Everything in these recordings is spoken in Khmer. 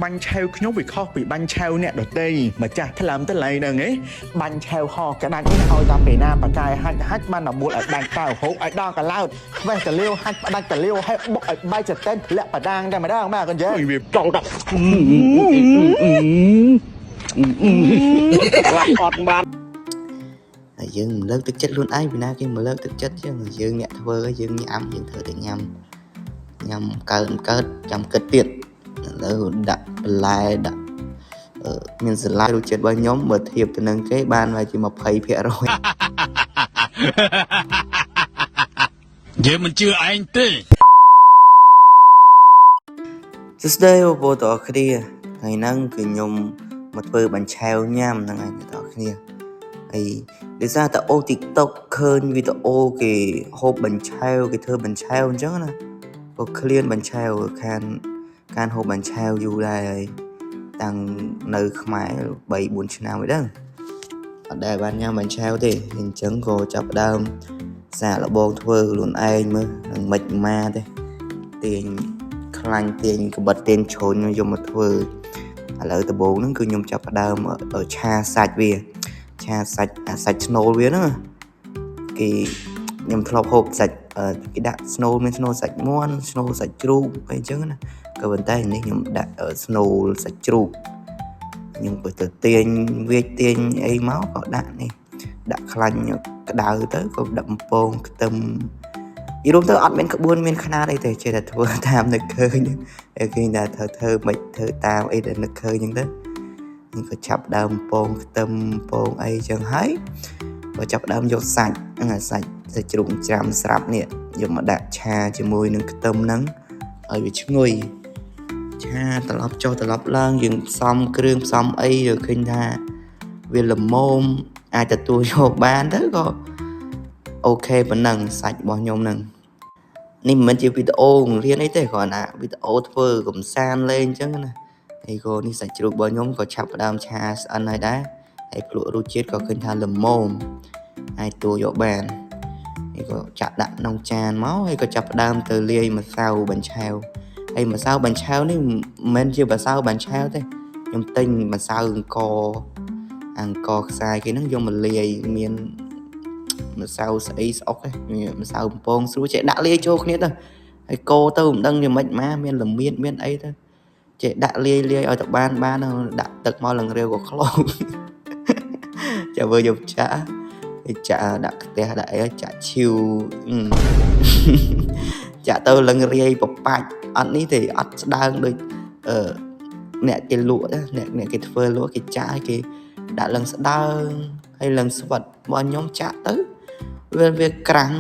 បាញ់ឆាវខ្ញុំវាខុសពីបាញ់ឆាវអ្នកដទៃម្ចាស់ថ្លើមទៅឡៃហ្នឹងឯងបាញ់ឆាវហោក្តាច់នេះឲ្យតាពេលណាបកាយហាច់បានតែមួលឲ្យដាច់តើហូបឲ្យដល់កឡោតខ្វេះតលាវហាច់ផ្ដាច់តលាវឲ្យបុកឲ្យបាយចតេនលាក់បដាងតែម្ដងបាទកូនយាយវាចង់ដាក់អត់បានហើយយើងមិនលើកទឹកចិត្តខ្លួនឯងពីណាគេមកលើកទឹកចិត្តយើងអ្នកធ្វើយើងញ៉ាំយើងធ្វើតែញ៉ាំកើតចាំគិតទៀតឥឡូវដាក់បន្លែដាក់មានសាឡាដរសជាតិរបស់ខ្ញុំបើធៀបទៅនឹងគេបានវាជា 20% យើងមិនជឿឯងទេសួស្តីបងប្អូនទាំងអស់គ្នាថ្ងៃហ្នឹងគឺខ្ញុំមកធ្វើបាញ់ឆាវញ៉ាំហ្នឹងឯងបងប្អូនគ្នាហើយដោយសារតែអូ TikTok ឃើញវីដេអូគេហូបបាញ់ឆាវគេធ្វើបាញ់ឆាវអញ្ចឹងណាក៏ឃ្លានបាញ់ឆាវខានហូបបាញ់ឆាវយូរដែរហើយតាំងនៅខ្មែរ 3-4 ឆ្នាំហើយដឹងអត់ដែលបានញ៉ាំបាញ់ឆាវទេអញ្ចឹងក៏ចាប់ផ្ដើមសាកល្បងធ្វើខ្លួនឯងមើលនឹងមិនម៉ាទេទាញខ្លាញ់ទាញក្បិតទាញជ្រុញយកមកធ្វើឥឡូវដំបូងហ្នឹងគឺខ្ញុំចាប់ផ្ដើមឆាសាច់វាឆាសាច់សាច់ស្នូលវាហ្នឹងគេខ្ញុំធ្លាប់ហូបសាច់គេដាក់ស្នូលមានស្នូលសាច់មាន់ស្នូលសាច់ជ្រូកអីចឹងណាក៏ប៉ុន្តែនេះខ្ញុំដាក់ស្នូលសាច់ជ្រូកខ្ញុំក៏ទៅទាញវាចទាញអីមកក៏ដាក់នេះដាក់ខ្លាញ់ក្តៅទៅក៏ដាក់បំពងខ្ទឹមយីរួមទៅអត់មានក្បួនមានខ្នាតអីទេចេះតែធ្វើតាមនឹកឃើញគេថាធ្វើមិនធ្វើតាមអីដែលនឹកឃើញចឹងទៅខ្ញុំក៏ចាប់ដើមបំពងខ្ទឹមបំពងអីចឹងហើយក៏ចាប់ដើមយកសាច់សាច់ជ្រូកច្រាំស្រាប់នេះយកមកដាក់ឆាជាមួយនឹងខ្ទឹមហ្នឹងឲ្យវាឈ្ងុយឆាត្រឡប់ចុះត្រឡប់ឡើងយើងផ្សំគ្រឿងផ្សំអីrồiឃើញថាវាល្មមអាចទទួលយកបានទៅក៏អូខេប៉ុណ្ណឹងសាច់របស់ខ្ញុំហ្នឹងនេះមិនមែនជាវីដេអូបង្រៀនអីទេគ្រាន់តែវីដេអូធ្វើកំសាន្តលេងអញ្ចឹងណាហើយក៏នេះសាច់ជ្រូករបស់ខ្ញុំក៏ឆាប់ផ្ដើមឆាស្អិនហើយដែរហើយភ្លក់រសជាតិក៏ឃើញថាល្មមអាចទទួលយកបានហើយក៏ចាក់ដាក់ក្នុងចានមកហើយក៏ចាប់ផ្ដើមទៅលាយម្សៅបាញ់ឆាវហើយម្សៅបាញ់ឆាវនេះមិនមែនជាម្សៅបាញ់ឆាវទេខ្ញុំទិញម្សៅអង្គរខ្សាយគេហ្នឹងយកមកលាយមានម្សៅស្អីស្អុកឯងម្សៅបំពងស្រួលចេះដាក់លាយចូលគ្នាទៅហើយកូរទៅមិនដឹងយ៉ាងម៉េចម៉ាមានល្មៀតមានអីទៅចេះដាក់លាយឲ្យទៅបានដាក់ទឹកមកឡើងរាវក៏ខ្លោចចាំមើលយកចាក់ដាក់ខ្ទះដាក់អីចាក់ឈីវចាក់ទៅឡើងរាយបបាច់អត់នេះទេអត់ស្ដើងដូចអ្នកគេលក់អ្នកគេធ្វើលក់គេចាក់ឲ្យគេដាក់ឡើងស្ដើងហើយឡើងស្វិតមកខ្ញុំចាក់ទៅវាក្រាំង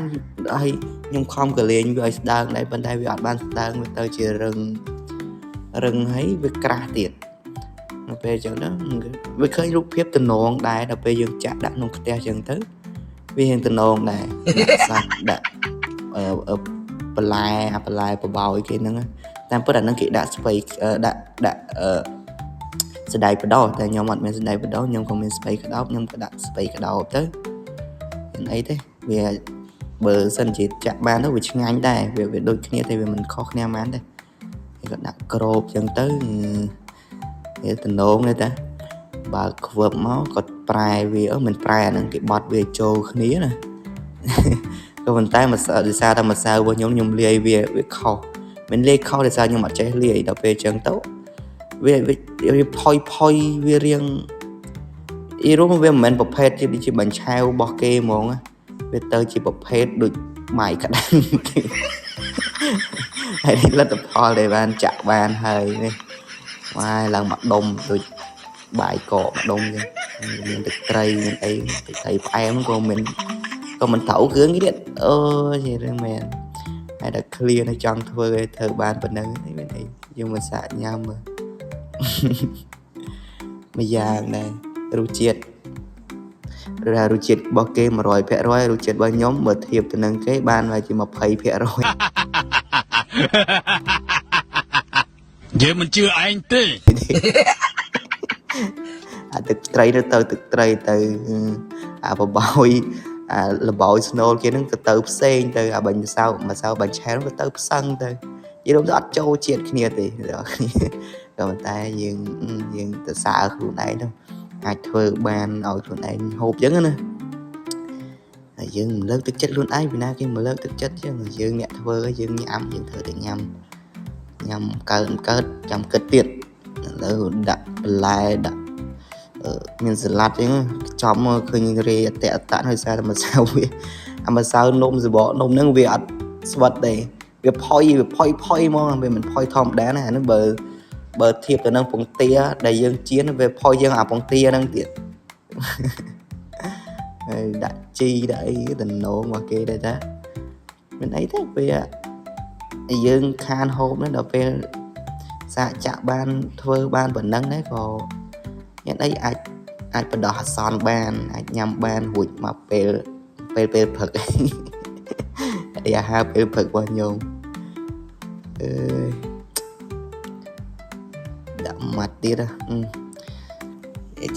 ហើយខ្ញុំខំកលេងវាឲ្យស្ដើងដែរប៉ុន្តែវាអត់បានស្ដើងវាទៅជារឹងហើយវាក្រាស់ទៀតនៅពេលអញ្ចឹងទៅវាឃើញរូបភាពតំណងដែរដល់ពេលយើងចាក់ដាក់ក្នុងខ្ទះអញ្ចឹងទៅវារៀងតំណងដែរសាច់ដាក់បន្លែបបោយគេហ្នឹងតាមពិតអាហ្នឹងគេដាក់ស្ពៃដាក់សណ្តែកបដោតែខ្ញុំអត់មានសណ្តែកបដោខ្ញុំក៏មានស្ពៃក្តោបខ្ញុំក៏ដាក់ស្ពៃក្តោបទៅអីទេវាបើសិនជាចាក់បានទៅវាឆ្ងាញ់ដែរវាដូចគ្នាតែវាមិនខុសគ្នាហ្មងទេគេក៏ដាក់ក្របចឹងទៅវាតំណងទេតាបើខ្វឹបមកក៏ប្រែវាមិនប្រែអាហ្នឹងគេបត់វាចូលគ្នាណាក៏ប៉ុន្តែដោយសារតែម្សៅរបស់ខ្ញុំលាយវាខុសមិនលាយខុសដោយសារខ្ញុំអត់ចេះលាយដល់ពេលចឹងទៅវាផុយវារៀងអ៊ីរ៉ូវាមិនមែនប្រភេទជាបាញ់ឆាវរបស់គេហ្មងវាទៅជាប្រភេទដូចបាយក្តាំងហើយលទ្ធផលដែលបានចាក់បានហើយនេះវាយឡើងមកដុំដូចបាយកកម្ដុំចឹងមានទឹកត្រីមានអីទឹកត្រីផ្អែមក៏មិនត្រូវគ្រឿងទៀតអូយរឿងមែនហើយតែឃ្លានចង់ធ្វើឲ្យធ្វើបានប៉ុណ្ណឹងមានអីយើងមកសាកញ៉ាំមើលមួយយ៉ាងដែររសជាតិរបស់គេ 100% រសជាតិរបស់ខ្ញុំបើធៀបទៅនឹងគេបានវាជា 20% យើងមិនជឿឯងទេអាទឹកត្រីទៅទឹកត្រីទៅអាបបោយលបោយស្នូលគេហ្នឹងក៏ទៅផ្សេងទៅអាបាញ់ម្សៅបាញ់ឆាវក៏ទៅផ្សឹងទៅនិយាយទៅអត់ចូលជាតិគ្នាទេ ក៏ប៉ុន្តែយើងទៅសើខ្លួនឯងទៅអាចធ្វើបានឲ្យខ្លួនឯងហូបអញ្ចឹងណាហើយយើងមិនលើកទឹកចិត្តខ្លួនឯងពីណាគេមកលើកទឹកចិត្តចឹងយើងអ្នកធ្វើយើងញ៉ាំយើងត្រូវតែញ៉ាំកើតចាំគិតទៀតឥឡូវដាក់បន្លែដាក់មានសាឡាត់ចឹងចំមកឃើញរេអតហើយសារតែម្សៅវាអាម្សៅនំសបកនំហ្នឹងវាអត់ស្វិតទេវាផុយហ្មងវាមិនផុយធម្មតាណាអាហ្នឹងបើធៀបទៅនឹងពងទាដែលយើងចៀនវាផុយជាងអាពងទាហ្នឹងទៀតហើយដាក់ជីដាក់អីតំណងមកគេដែរតាមានអីទេពេលយើងខានហូបហ្នឹងដល់ពេលសាកចាក់បានធ្វើបានប៉ុណ្ណឹងដែរក៏មានអីអាចបដោះអាសន្នបានអាចញ៉ាំបានរួចមកពេលព្រឹកអាហារពេលព្រឹករបស់ញោមដាក់មាត់ទៀត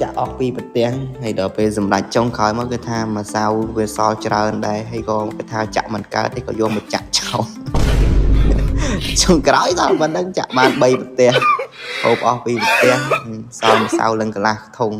ចាក់អស់ពីប្រទាំងហើយដល់ពេលសម្រាប់ចុងក្រោយមកគឺថាម្សៅវាសល់ច្រើនដែរហើយក៏គេថាចាក់មិនកើតទេក៏យកមកចាក់ចោលចុងក្រោយដល់មិនដឹងចាក់បាន3ប្រទះហូបអស់ពីប្រទះសល់ម្សៅឡើងកន្លះធុង